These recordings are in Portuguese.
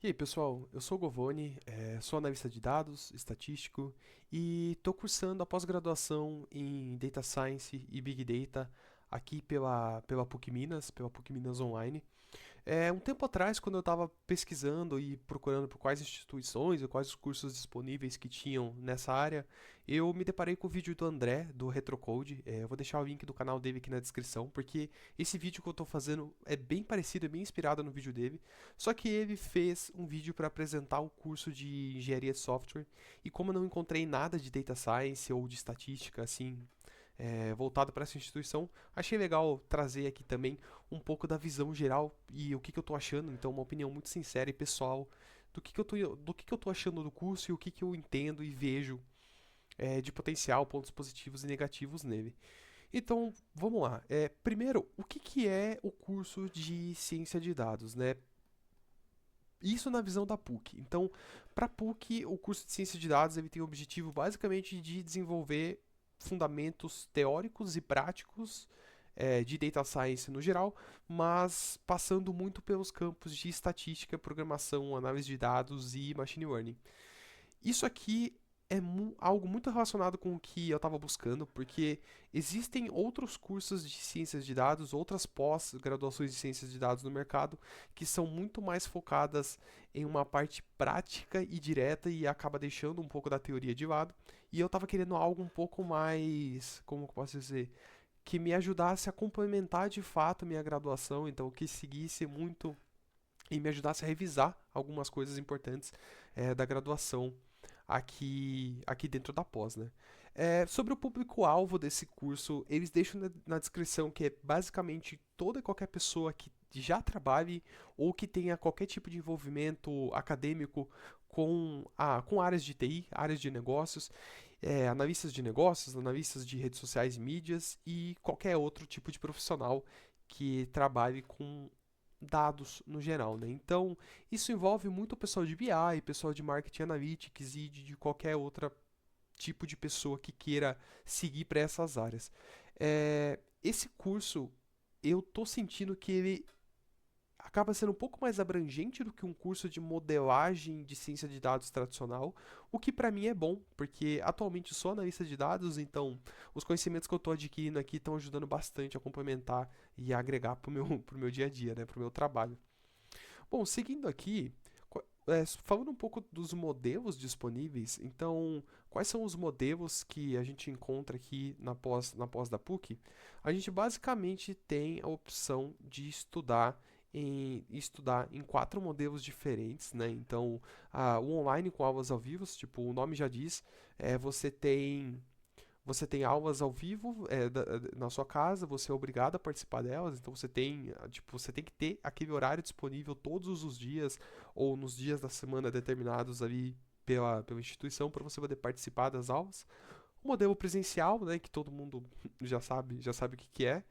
E aí, pessoal, eu sou o Govoni, sou analista de dados, estatístico e estou cursando a pós-graduação em Data Science e Big Data aqui pela PUC Minas, pela PUC Minas Online. Um tempo atrás, quando eu estava pesquisando e procurando por quais instituições e quais os cursos disponíveis que tinham nessa área, eu me deparei com o vídeo do André, do Retrocode. Eu vou deixar o link do canal dele aqui na descrição, porque esse vídeo que eu estou fazendo é bem parecido, é bem inspirado no vídeo dele, só que ele fez um vídeo para apresentar o curso de engenharia de software, e como eu não encontrei nada de data science ou de estatística, assim, voltado para essa instituição, achei legal trazer aqui também um pouco da visão geral e o que eu tô achando, então uma opinião muito sincera e pessoal do que eu tô achando do curso e o que eu entendo e vejo de potencial, pontos positivos e negativos nele. Então, vamos lá. Primeiro, o que é o curso de ciência de dados, né? Isso na visão da PUC. Então, para a PUC, o curso de ciência de dados ele tem o objetivo basicamente de desenvolver fundamentos teóricos e práticos de data science no geral, mas passando muito pelos campos de estatística, programação, análise de dados e machine learning. Isso aqui é algo muito relacionado com o que eu estava buscando, porque existem outros cursos de ciências de dados, outras pós-graduações de ciências de dados no mercado, que são muito mais focadas em uma parte prática e direta e acaba deixando um pouco da teoria de lado. E eu estava querendo algo um pouco mais, como eu posso dizer, que me ajudasse a complementar de fato minha graduação, então que seguisse muito e me ajudasse a revisar algumas coisas importantes da graduação aqui dentro da pós, né? Sobre o público-alvo desse curso, eles deixam na descrição que é basicamente toda e qualquer pessoa que já trabalhe ou que tenha qualquer tipo de envolvimento acadêmico com áreas de TI, áreas de negócios, analistas de negócios, analistas de redes sociais e mídias e qualquer outro tipo de profissional que trabalhe com dados no geral, né? Então, isso envolve muito o pessoal de BI, pessoal de Marketing Analytics e de qualquer outro tipo de pessoa que queira seguir para essas áreas. Esse curso, eu tô sentindo que ele acaba sendo um pouco mais abrangente do que um curso de modelagem de ciência de dados tradicional, o que para mim é bom, porque atualmente sou analista de dados, então os conhecimentos que eu estou adquirindo aqui estão ajudando bastante a complementar e a agregar para o meu, pro meu dia a dia, né, para o meu trabalho. Bom, seguindo aqui, falando um pouco dos modelos disponíveis, então, quais são os modelos que a gente encontra aqui na pós da PUC? A gente basicamente tem a opção de estudar em quatro modelos diferentes, né? Então, o online com aulas ao vivo, tipo, o nome já diz, você tem aulas ao vivo na sua casa, você é obrigado a participar delas, então você tem que ter aquele horário disponível todos os dias ou nos dias da semana determinados ali pela instituição para você poder participar das aulas. O modelo presencial, né, que todo mundo já sabe o que é.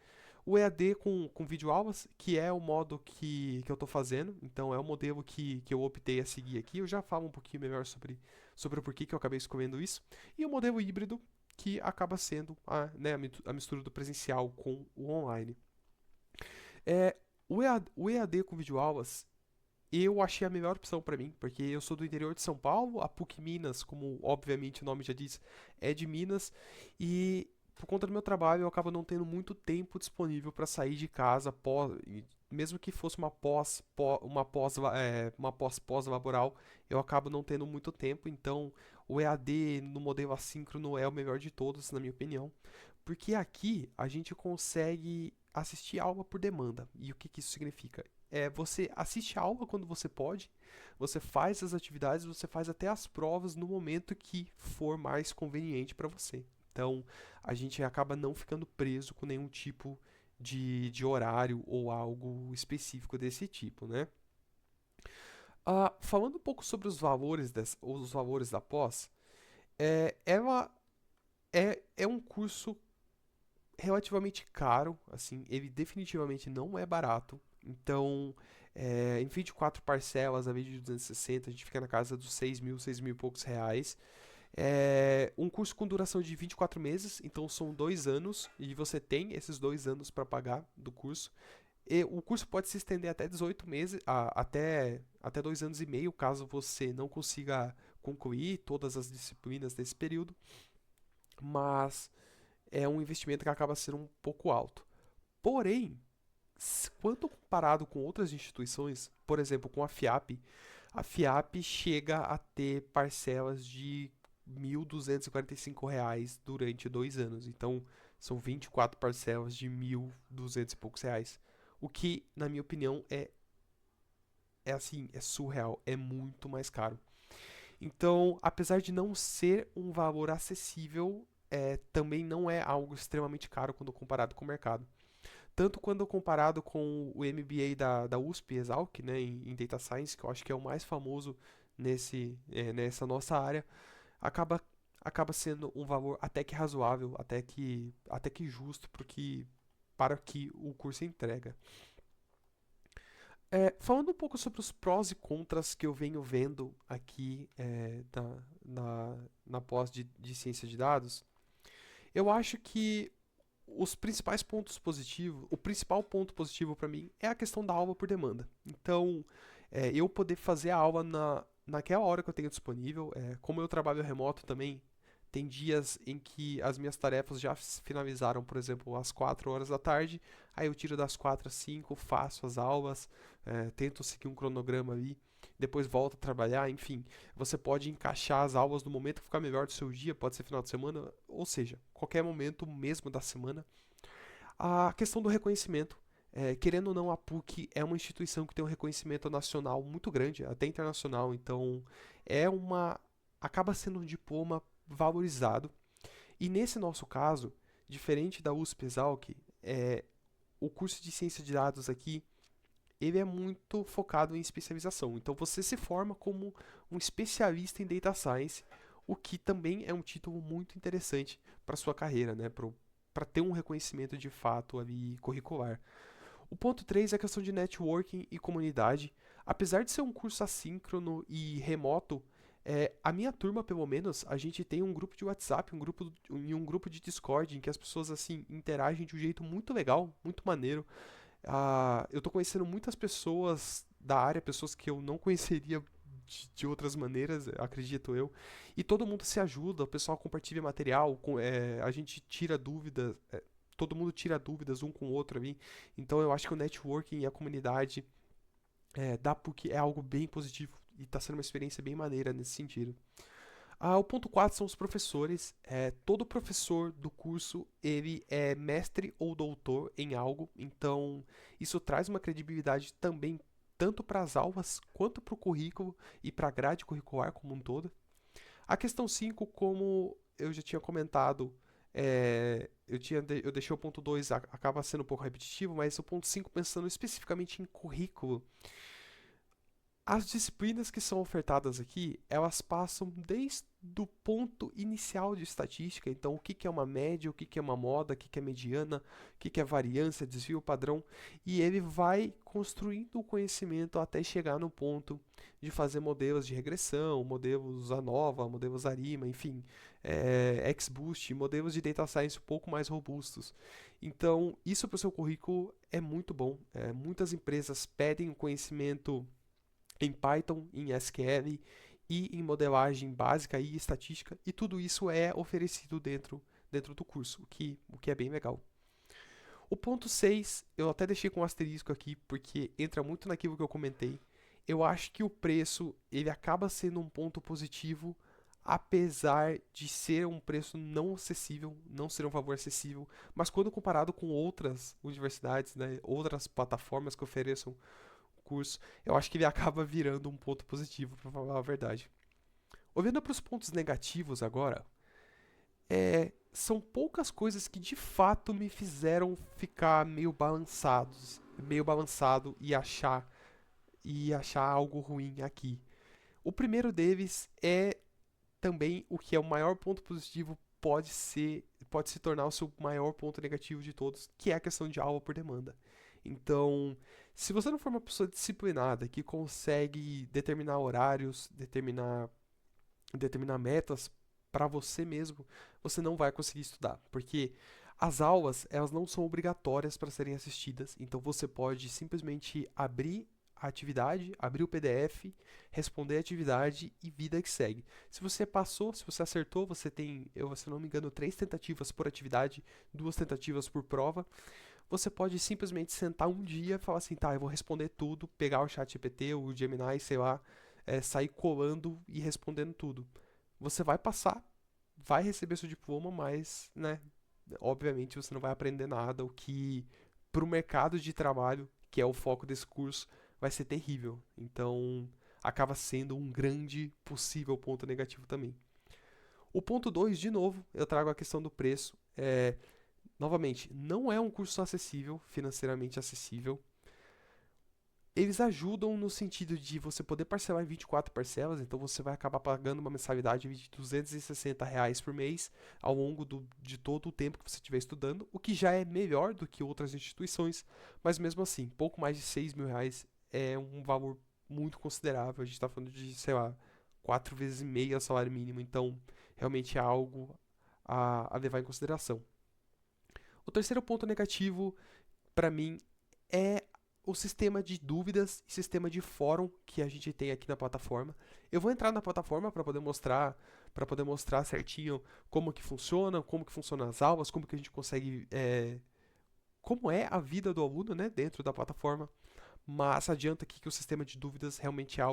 O EAD com videoaulas, que é o modo que eu estou fazendo, então é o modelo que eu optei a seguir aqui. Eu já falo um pouquinho melhor sobre o porquê que eu acabei escolhendo isso. E o modelo híbrido, que acaba sendo a mistura do presencial com o online. É, o EAD com videoaulas, eu achei a melhor opção para mim, porque eu sou do interior de São Paulo, a PUC Minas, como obviamente o nome já diz, é de Minas, e por conta do meu trabalho eu acabo não tendo muito tempo disponível para sair de casa mesmo que fosse uma pós laboral, eu acabo não tendo muito tempo, então o EAD no modelo assíncrono é o melhor de todos, na minha opinião, porque aqui a gente consegue assistir aula por demanda. E o que isso significa? Você assiste a aula quando você pode, você faz as atividades, você faz até as provas no momento que for mais conveniente para você. Então, a gente acaba não ficando preso com nenhum tipo de horário ou algo específico desse tipo, né? Falando um pouco sobre os valores da pós, ela é um curso relativamente caro, assim, ele definitivamente não é barato. Então, em 24 parcelas, a vez de 260, a gente fica na casa dos 6 mil e poucos reais. Um curso com duração de 24 meses, então são 2 anos, e você tem esses 2 anos para pagar do curso. E o curso pode se estender até 18 meses, até 2 anos e meio, caso você não consiga concluir todas as disciplinas nesse período, mas é um investimento que acaba sendo um pouco alto. Porém, quando comparado com outras instituições, por exemplo, com a FIAP chega a ter parcelas de R$ 1.245 durante 2 anos. Então, são 24 parcelas de 1.200 e poucos reais. O que, na minha opinião, é assim, é surreal, é muito mais caro. Então, apesar de não ser um valor acessível, também não é algo extremamente caro quando comparado com o mercado. Tanto quando comparado com o MBA da USP, Exalc, né, em Data Science, que eu acho que é o mais famoso nessa nossa área, acaba, acaba sendo um valor até que razoável, até que justo para que o curso entrega. Falando um pouco sobre os prós e contras que eu venho vendo aqui na pós de ciência de dados, eu acho que os principais pontos positivos, o principal ponto positivo para mim é a questão da aula por demanda. Então, eu poder fazer a aula naquela hora que eu tenho disponível, como eu trabalho remoto também, tem dias em que as minhas tarefas já finalizaram, por exemplo, às 4 horas da tarde, aí eu tiro das 4 às 5, faço as aulas, tento seguir um cronograma ali, depois volto a trabalhar, enfim. Você pode encaixar as aulas no momento que ficar melhor do seu dia, pode ser final de semana, ou seja, qualquer momento mesmo da semana. A questão do reconhecimento. Querendo ou não, a PUC é uma instituição que tem um reconhecimento nacional muito grande, até internacional, então é uma. Acaba sendo um diploma valorizado. E nesse nosso caso, diferente da USP Exalc, o curso de ciência de dados aqui ele é muito focado em especialização. Então você se forma como um especialista em data science, o que também é um título muito interessante para sua carreira, né? Para ter um reconhecimento de fato ali curricular. O ponto 3 é a questão de networking e comunidade. Apesar de ser um curso assíncrono e remoto, a minha turma, pelo menos, a gente tem um grupo de WhatsApp, um grupo de Discord em que as pessoas assim interagem de um jeito muito legal, muito maneiro. Eu tô conhecendo muitas pessoas da área, pessoas que eu não conheceria de outras maneiras, acredito eu. E todo mundo se ajuda, o pessoal compartilha material, a gente tira dúvidas, todo mundo tira dúvidas um com o outro ali. Então eu acho que o networking e a comunidade da PUC é algo bem positivo e está sendo uma experiência bem maneira nesse sentido. O ponto 4 são os professores. Todo professor do curso ele é mestre ou doutor em algo, então isso traz uma credibilidade também tanto para as aulas quanto para o currículo e para a grade curricular como um todo. A questão 5, como eu já tinha comentado, eu deixei o ponto 2 acaba sendo um pouco repetitivo, mas o ponto 5 pensando especificamente em currículo, as disciplinas que são ofertadas aqui, elas passam desde o ponto inicial de estatística, então o que que é uma média, o que que é uma moda, o que que é mediana, o que que é variância, desvio padrão, e ele vai construindo o conhecimento até chegar no ponto de fazer modelos de regressão, modelos ANOVA, modelos ARIMA, enfim, XBoost, modelos de data science um pouco mais robustos. Então, isso para o seu currículo é muito bom. Muitas empresas pedem o conhecimento em Python, em SQL e em modelagem básica e estatística, e tudo isso é oferecido dentro do curso, o que é bem legal. O ponto 6 eu até deixei com um asterisco aqui, porque entra muito naquilo que eu comentei. Eu acho que o preço ele acaba sendo um ponto positivo, apesar de ser um preço não acessível, não ser um valor acessível, mas quando comparado com outras universidades, né, outras plataformas que ofereçam curso, eu acho que ele acaba virando um ponto positivo, para falar a verdade. Olhando para os pontos negativos agora, são poucas coisas que de fato me fizeram ficar meio balançado e achar algo ruim aqui. O primeiro deles é também o que é o maior ponto positivo pode se tornar o seu maior ponto negativo de todos, que é a questão de aula por demanda. Então, se você não for uma pessoa disciplinada que consegue determinar horários, determinar metas para você mesmo, você não vai conseguir estudar, porque As aulas, elas não são obrigatórias para serem assistidas, então você pode simplesmente abrir a atividade, abrir o PDF, responder a atividade e vida que segue. Se você passou, se você acertou, você tem, eu, se não me engano, 3 tentativas por atividade, 2 tentativas por prova. Você pode simplesmente sentar um dia e falar assim, tá, eu vou responder tudo, pegar o chat GPT, o Gemini, sei lá, sair colando e respondendo tudo. Você vai passar, vai receber seu diploma, mas, né, obviamente você não vai aprender nada, o que para o mercado de trabalho, que é o foco desse curso, vai ser terrível. Então, acaba sendo um grande possível ponto negativo também. O ponto 2, de novo, eu trago a questão do preço. Novamente, não é um curso acessível, financeiramente acessível. Eles ajudam no sentido de você poder parcelar em 24 parcelas, então você vai acabar pagando uma mensalidade de R$ 260 por mês ao longo de todo o tempo que você estiver estudando, o que já é melhor do que outras instituições, mas mesmo assim, pouco mais de R$ 6.000 é um valor muito considerável. A gente está falando de, sei lá, 4 vezes e meia o salário mínimo, então realmente é algo a levar em consideração. O terceiro ponto negativo, para mim, é o sistema de dúvidas e sistema de fórum que a gente tem aqui na plataforma. Eu vou entrar na plataforma para poder mostrar certinho como que funcionam as aulas, como que a gente consegue como é a vida do aluno, né, dentro da plataforma. Mas adianta aqui que o sistema de dúvidas realmente é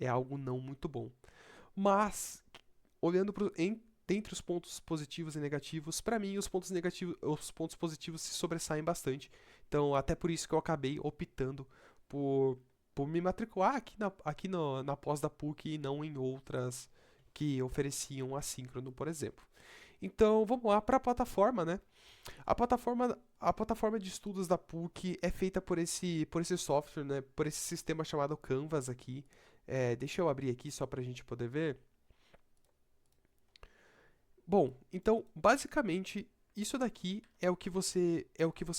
algo não muito bom. Mas olhando dentre os pontos positivos e negativos, para mim os pontos positivos se sobressaem bastante. Então, até por isso que eu acabei optando por, por me matricular aqui na pós da PUC e não em outras que ofereciam assíncrono, por exemplo. Então, vamos lá para a plataforma, né? A plataforma de estudos da PUC é feita por esse software, né? Por esse sistema chamado Canvas aqui. Deixa eu abrir aqui só para a gente poder ver. Bom, então basicamente isso daqui é o que você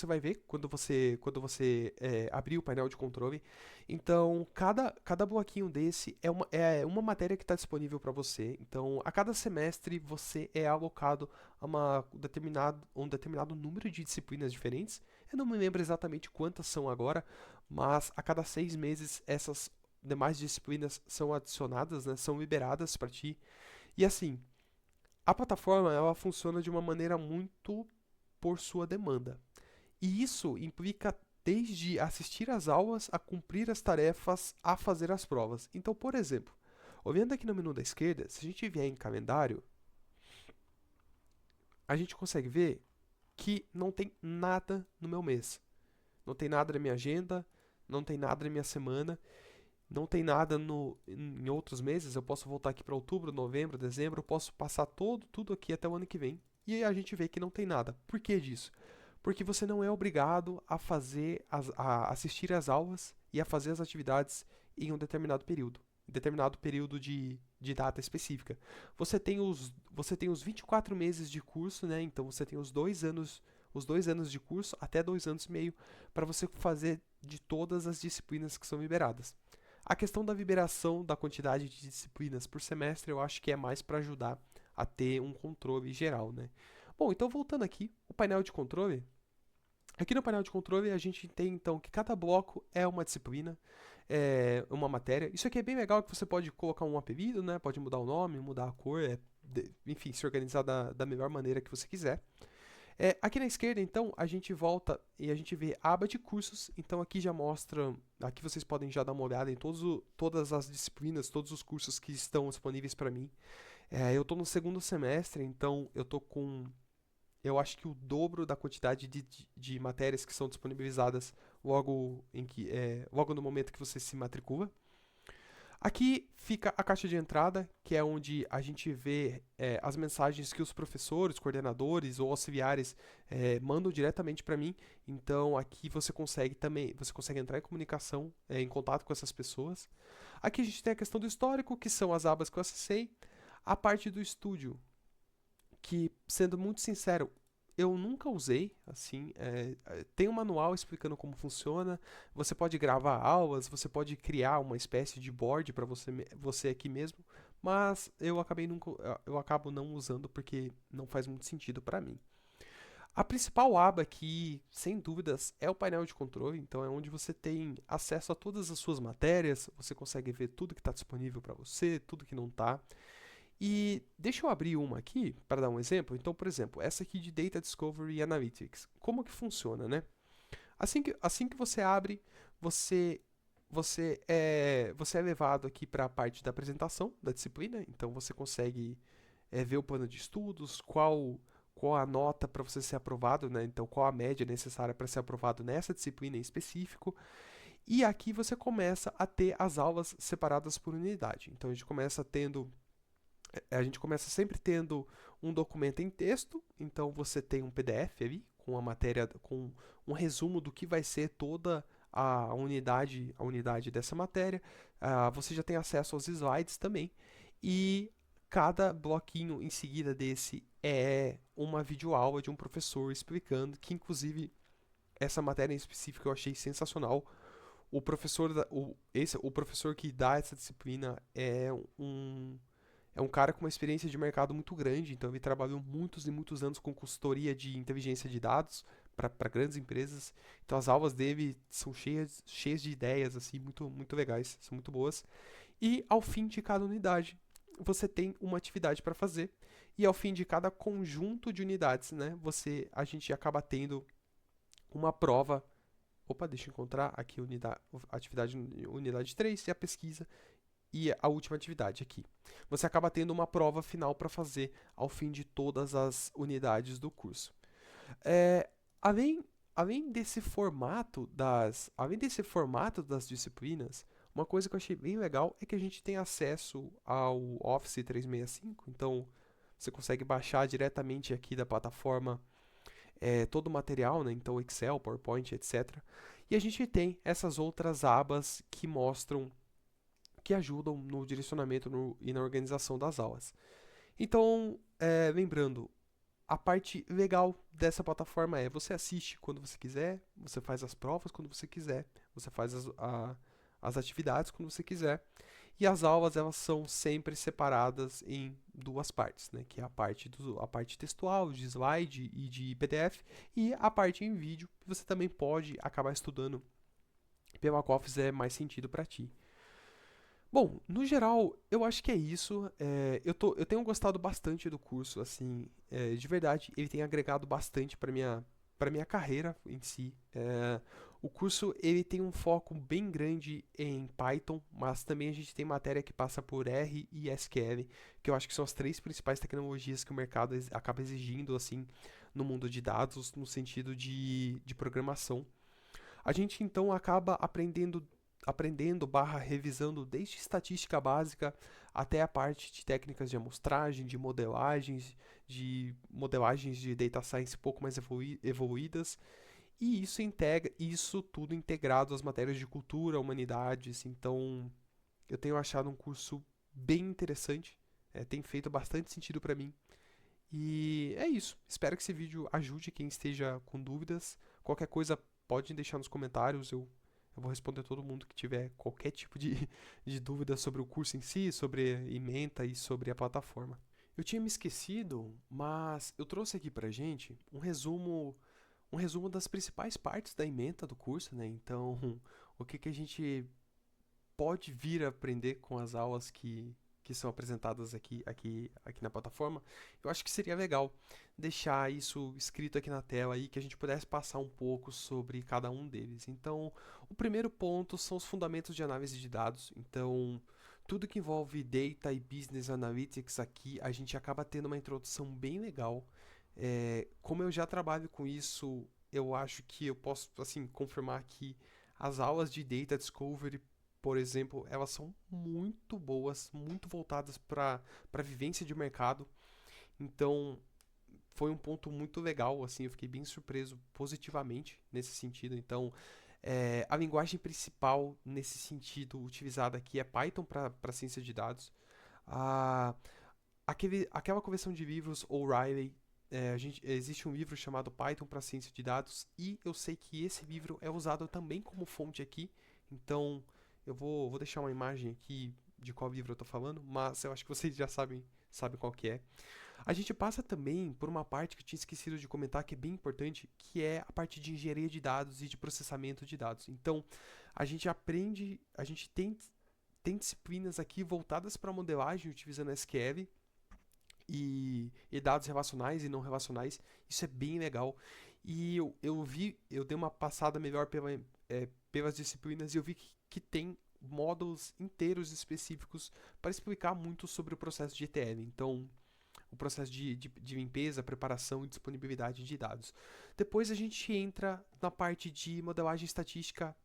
vai ver quando você abrir o painel de controle. Então cada bloquinho desse é uma matéria que está disponível para você. Então a cada semestre você é alocado a um determinado número de disciplinas diferentes. Eu não me lembro exatamente quantas são agora, mas a cada 6 meses essas demais disciplinas são adicionadas, né, são liberadas para ti. E assim, a plataforma ela funciona de uma maneira muito por sua demanda. E isso implica desde assistir às aulas, a cumprir as tarefas, a fazer as provas. Então, por exemplo, olhando aqui no menu da esquerda, se a gente vier em calendário, a gente consegue ver que não tem nada no meu mês. Não tem nada na minha agenda, não tem nada na minha semana, não tem nada em outros meses. Eu posso voltar aqui para outubro, novembro, dezembro, eu posso passar tudo aqui até o ano que vem. E aí a gente vê que não tem nada. Por que disso? Porque você não é obrigado a assistir às aulas e a fazer as atividades em um determinado período de data específica. Você tem os 24 meses de curso, né? Então você tem os 2 anos de curso, até 2 anos e meio, para você fazer de todas as disciplinas que são liberadas. A questão da liberação da quantidade de disciplinas por semestre, eu acho que é mais para ajudar a ter um controle geral, né? Bom, então voltando aqui, o painel de controle. Aqui no painel de controle a gente tem então que cada bloco é uma disciplina, é uma matéria. Isso aqui é bem legal que você pode colocar um apelido, né? Pode mudar o nome, mudar a cor, enfim, se organizar da melhor maneira que você quiser. Aqui na esquerda, então, a gente volta e a gente vê a aba de cursos. Então aqui já mostra, aqui vocês podem já dar uma olhada em todas as disciplinas, todos os cursos que estão disponíveis para mim. Eu estou no segundo semestre, então eu estou com, eu acho que o dobro da quantidade de matérias que são disponibilizadas logo no momento que você se matricula. Aqui fica a caixa de entrada, que é onde a gente vê as mensagens que os professores, coordenadores ou auxiliares mandam diretamente para mim. Então aqui você consegue entrar em comunicação, em contato com essas pessoas. Aqui a gente tem a questão do histórico, que são as abas que eu acessei. A parte do estúdio, que, sendo muito sincero, eu nunca usei, assim, tem um manual explicando como funciona, você pode gravar aulas, você pode criar uma espécie de board para você aqui mesmo, mas eu acabo não usando porque não faz muito sentido para mim. A principal aba aqui, sem dúvidas, é o painel de controle, então é onde você tem acesso a todas as suas matérias, você consegue ver tudo que está disponível para você, tudo que não está. E deixa eu abrir uma aqui para dar um exemplo. Então, por exemplo, essa aqui de Data Discovery e Analytics. Como que funciona, né? Assim que você abre, você você é levado aqui para a parte da apresentação da disciplina. Então, você consegue ver o plano de estudos, qual a nota para você ser aprovado, né? Então, qual a média necessária para ser aprovado nessa disciplina em específico. E aqui você começa a ter as aulas separadas por unidade. Então, a gente começa sempre tendo um documento em texto, então você tem um PDF ali com a matéria, com um resumo do que vai ser toda a unidade dessa matéria. Você já tem acesso aos slides também, e cada bloquinho em seguida desse é uma videoaula de um professor explicando, que inclusive essa matéria em específico eu achei sensacional. O professor que dá essa disciplina é um cara com uma experiência de mercado muito grande, então ele trabalhou muitos e muitos anos com consultoria de inteligência de dados para grandes empresas. Então as aulas dele são cheias de ideias assim muito legais, são muito boas. E ao fim de cada unidade, você tem uma atividade para fazer. E ao fim de cada conjunto de unidades, né, a gente acaba tendo uma prova. Opa, deixa eu encontrar aqui atividade unidade 3 e a pesquisa e a última atividade aqui. Você acaba tendo uma prova final para fazer ao fim de todas as unidades do curso. É, além, além desse formato das disciplinas, uma coisa que eu achei bem legal é que a gente tem acesso ao Office 365, então você consegue baixar diretamente aqui da plataforma todo o material, né? Então Excel, PowerPoint, etc. E a gente tem essas outras abas que ajudam no direcionamento e na organização das aulas. Então, lembrando, a parte legal dessa plataforma é você assiste quando você quiser, você faz as provas quando você quiser, você faz as atividades quando você quiser. E as aulas elas são sempre separadas em duas partes, né? Que é a parte textual, de slide e de PDF, e a parte em vídeo, que você também pode acabar estudando pela qual fizer mais sentido para ti. Bom, no geral, eu acho que é isso. Eu tenho gostado bastante do curso, assim, de verdade, ele tem agregado bastante para minha carreira em si. O curso ele tem um foco bem grande em Python, mas também a gente tem matéria que passa por R e SQL, que eu acho que são as três principais tecnologias que o mercado acaba exigindo, assim, no mundo de dados, no sentido de programação. A gente então acaba aprendendo barra revisando desde estatística básica até a parte de técnicas de amostragem, de modelagens de data science um pouco mais evoluídas, e isso tudo integrado às matérias de cultura, humanidades. Então, eu tenho achado um curso bem interessante, tem feito bastante sentido para mim. E é isso. Espero que esse vídeo ajude quem esteja com dúvidas. Qualquer coisa pode deixar nos comentários. Eu vou responder a todo mundo que tiver qualquer tipo de dúvida sobre o curso em si, sobre a ementa e sobre a plataforma. Eu tinha me esquecido, mas eu trouxe aqui pra gente um resumo das principais partes da ementa do curso, né? Então, o que a gente pode vir a aprender com as aulas que são apresentadas aqui na plataforma. Eu acho que seria legal deixar isso escrito aqui na tela e que a gente pudesse passar um pouco sobre cada um deles. Então, o primeiro ponto são os fundamentos de análise de dados. Então, tudo que envolve Data e Business Analytics aqui, a gente acaba tendo uma introdução bem legal. Como eu já trabalho com isso, eu acho que eu posso assim confirmar que as aulas de Data Discovery, por exemplo, elas são muito boas, muito voltadas para vivência de mercado. Então, foi um ponto muito legal, assim, eu fiquei bem surpreso positivamente nesse sentido. Então, a linguagem principal nesse sentido utilizada aqui é Python para ciência de dados. A, aquela coleção de livros O'Reilly, existe um livro chamado Python para ciência de dados e eu sei que esse livro é usado também como fonte aqui. Então, vou deixar uma imagem aqui de qual livro eu estou falando, mas eu acho que vocês já sabem qual que é. A gente passa também por uma parte que eu tinha esquecido de comentar, que é bem importante, que é a parte de engenharia de dados e de processamento de dados. Então, a gente aprende, a gente tem disciplinas aqui voltadas para modelagem utilizando SQL e dados relacionais e não relacionais. Isso é bem legal. E eu dei uma passada melhor pelas disciplinas e eu vi que tem módulos inteiros específicos para explicar muito sobre o processo de ETL. Então, o processo de limpeza, preparação e disponibilidade de dados. Depois a gente entra na parte de modelagem estatística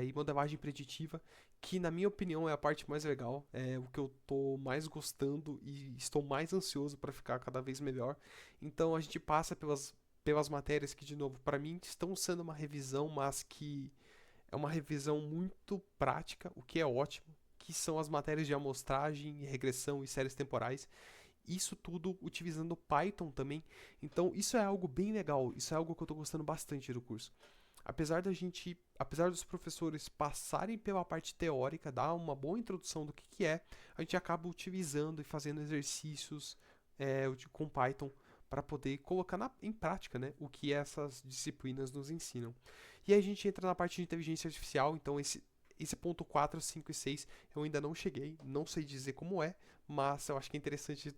e modelagem preditiva, que na minha opinião é a parte mais legal, é o que eu estou mais gostando e estou mais ansioso para ficar cada vez melhor. Então a gente passa pelas matérias que, de novo, para mim estão sendo uma revisão, mas que é uma revisão muito prática, o que é ótimo, que são as matérias de amostragem, regressão e séries temporais. Isso tudo utilizando Python também. Então, isso é algo bem legal. Isso é algo que eu estou gostando bastante do curso. Apesar dos professores passarem pela parte teórica, dar uma boa introdução do que é, a gente acaba utilizando e fazendo exercícios com Python para poder colocar em prática, né, o que essas disciplinas nos ensinam. E aí a gente entra na parte de inteligência artificial, então esse ponto 4, 5 e 6 eu ainda não cheguei, não sei dizer como é, mas eu acho que é interessante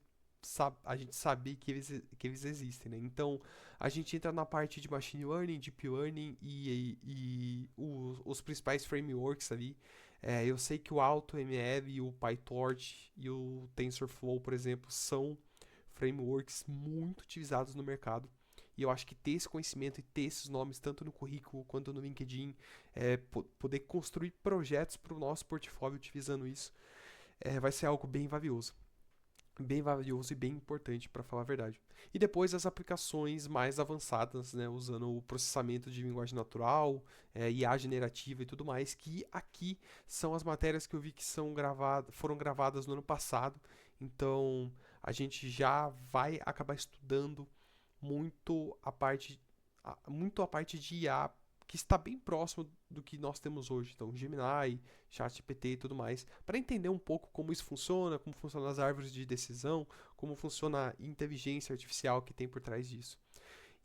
a gente saber que eles existem, né? Então, a gente entra na parte de Machine Learning, Deep Learning e os principais frameworks ali. Eu sei que o AutoML, o PyTorch e o TensorFlow, por exemplo, são frameworks muito utilizados no mercado. E eu acho que ter esse conhecimento e ter esses nomes, tanto no currículo quanto no LinkedIn, poder construir projetos para o nosso portfólio utilizando isso, vai ser algo bem valioso e bem importante, para falar a verdade. E depois as aplicações mais avançadas, né, usando o processamento de linguagem natural, IA generativa e tudo mais, que aqui são as matérias que eu vi que foram gravadas no ano passado. Então a gente já vai acabar estudando muito muito a parte de IA que está bem próximo do que nós temos hoje. Então, Gemini, ChatGPT e tudo mais, para entender um pouco como isso funciona, como funcionam as árvores de decisão, como funciona a inteligência artificial que tem por trás disso.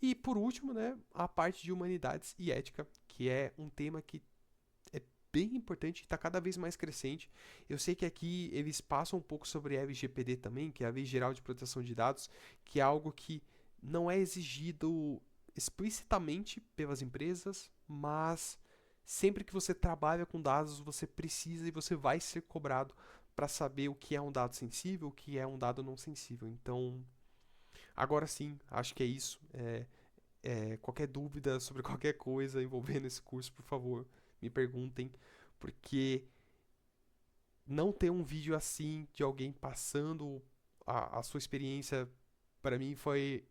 E por último, né, a parte de humanidades e ética, que é um tema que é bem importante e está cada vez mais crescente. Eu sei que aqui eles passam um pouco sobre a LGPD também, que é a Lei Geral de Proteção de Dados, que é algo que não é exigido explicitamente pelas empresas, mas sempre que você trabalha com dados, você precisa e você vai ser cobrado para saber o que é um dado sensível, o que é um dado não sensível. Então, agora sim, acho que é isso. Qualquer dúvida sobre qualquer coisa envolvendo esse curso, por favor, me perguntem, porque não ter um vídeo assim de alguém passando a sua experiência para mim foi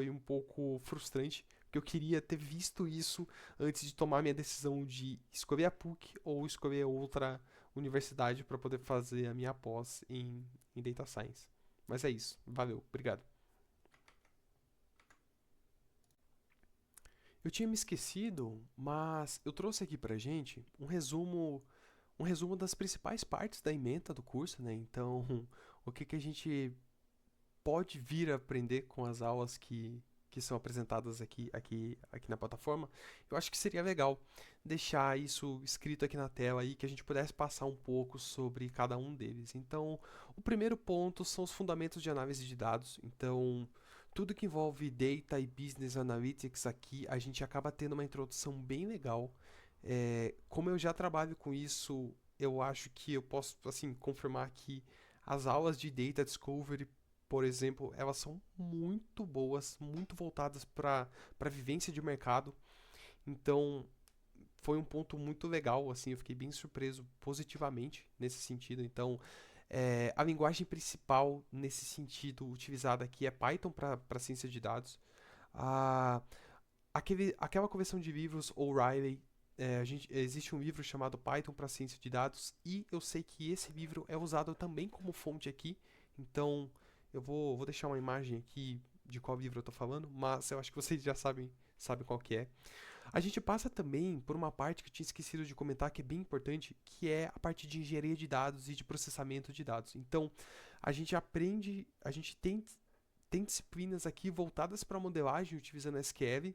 um pouco frustrante, porque eu queria ter visto isso antes de tomar minha decisão de escolher a PUC ou escolher outra universidade para poder fazer a minha pós em Data Science. Mas é isso. Valeu. Obrigado. Eu tinha me esquecido, mas eu trouxe aqui pra gente um resumo das principais partes da ementa do curso, né? Então, o que a gente pode vir a aprender com as aulas que são apresentadas aqui na plataforma, eu acho que seria legal deixar isso escrito aqui na tela e que a gente pudesse passar um pouco sobre cada um deles. Então, o primeiro ponto são os fundamentos de análise de dados. Então, tudo que envolve Data e Business Analytics aqui, a gente acaba tendo uma introdução bem legal. Como eu já trabalho com isso, eu acho que eu posso assim confirmar que as aulas de Data Discovery, por exemplo, elas são muito boas, muito voltadas para vivência de mercado. Então, foi um ponto muito legal, assim, eu fiquei bem surpreso positivamente nesse sentido. Então, a linguagem principal nesse sentido utilizada aqui é Python para ciência de dados. A, aquela coleção de livros O'Reilly, existe um livro chamado Python para ciência de dados e eu sei que esse livro é usado também como fonte aqui. Então, eu vou deixar uma imagem aqui de qual livro eu estou falando, mas eu acho que vocês já sabem qual que é. A gente passa também por uma parte que eu tinha esquecido de comentar, que é bem importante, que é a parte de engenharia de dados e de processamento de dados. Então, a gente tem disciplinas aqui voltadas para modelagem utilizando SQL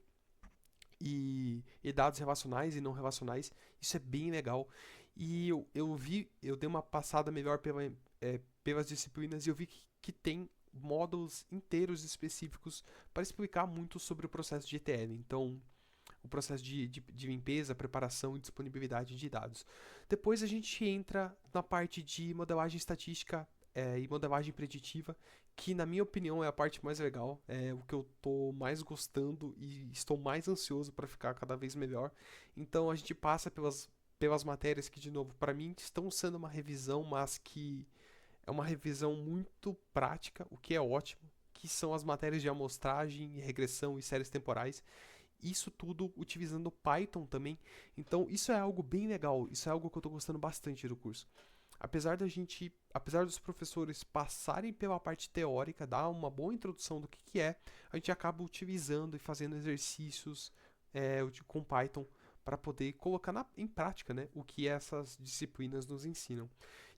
e dados relacionais e não relacionais. Isso é bem legal. E eu dei uma passada melhor pelas disciplinas e eu vi que tem módulos inteiros específicos para explicar muito sobre o processo de ETL. Então, o processo de limpeza, preparação e disponibilidade de dados. Depois a gente entra na parte de modelagem estatística e modelagem preditiva, que na minha opinião é a parte mais legal, é o que eu estou mais gostando e estou mais ansioso para ficar cada vez melhor. Então a gente passa pelas matérias que, de novo, para mim estão sendo uma revisão, mas que é uma revisão muito prática, o que é ótimo, que são as matérias de amostragem, regressão e séries temporais. Isso tudo utilizando Python também. Então, isso é algo bem legal. Isso é algo que eu estou gostando bastante do curso. Apesar dos professores passarem pela parte teórica, dar uma boa introdução do que é, a gente acaba utilizando e fazendo exercícios com Python para poder colocar em prática, né, o que essas disciplinas nos ensinam.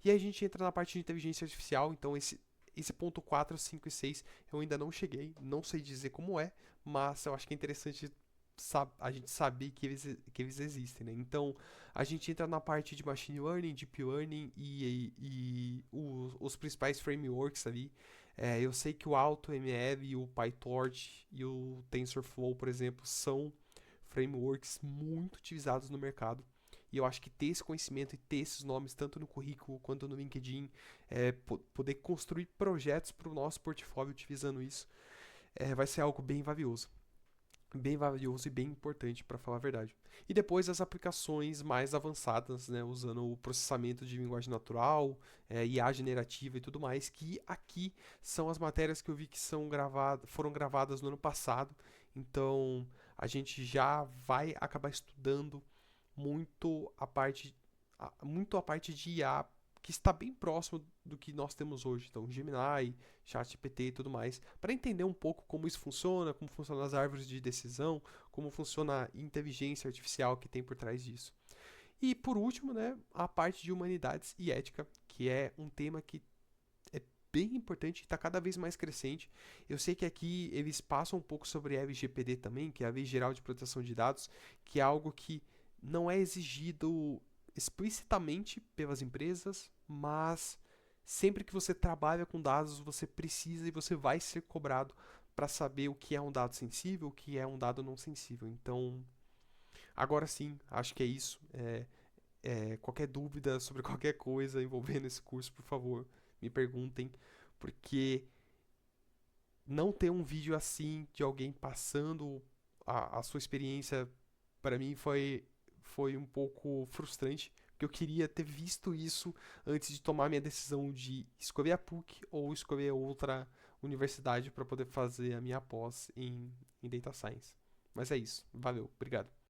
E aí a gente entra na parte de inteligência artificial, então esse ponto 4, 5 e 6 eu ainda não cheguei, não sei dizer como é, mas eu acho que é interessante a gente saber que eles existem, né? Então, a gente entra na parte de Machine Learning, Deep Learning e os principais frameworks ali. Eu sei que o AutoML, o PyTorch e o TensorFlow, por exemplo, são frameworks muito utilizados no mercado. E eu acho que ter esse conhecimento e ter esses nomes, tanto no currículo quanto no LinkedIn, poder construir projetos para o nosso portfólio utilizando isso, vai ser algo bem valioso e bem importante, para falar a verdade. E depois as aplicações mais avançadas, né, usando o processamento de linguagem natural, IA generativa e tudo mais, que aqui são as matérias que eu vi que foram gravadas no ano passado. Então a gente já vai acabar estudando muito muito a parte de IA que está bem próximo do que nós temos hoje. Então, Gemini, ChatGPT e tudo mais, para entender um pouco como isso funciona, como funcionam as árvores de decisão, como funciona a inteligência artificial que tem por trás disso. E por último, né, a parte de humanidades e ética, que é um tema que é bem importante e está cada vez mais crescente. Eu sei que aqui eles passam um pouco sobre a LGPD também, que é a Lei Geral de Proteção de Dados, que é algo que não é exigido explicitamente pelas empresas, mas sempre que você trabalha com dados, você precisa e você vai ser cobrado para saber o que é um dado sensível, o que é um dado não sensível. Então, agora sim, acho que é isso. Qualquer dúvida sobre qualquer coisa envolvendo esse curso, por favor, me perguntem, porque não ter um vídeo assim de alguém passando a sua experiência para mim foi um pouco frustrante, porque eu queria ter visto isso antes de tomar minha decisão de escolher a PUC ou escolher outra universidade para poder fazer a minha pós em Data Science. Mas é isso. Valeu. Obrigado.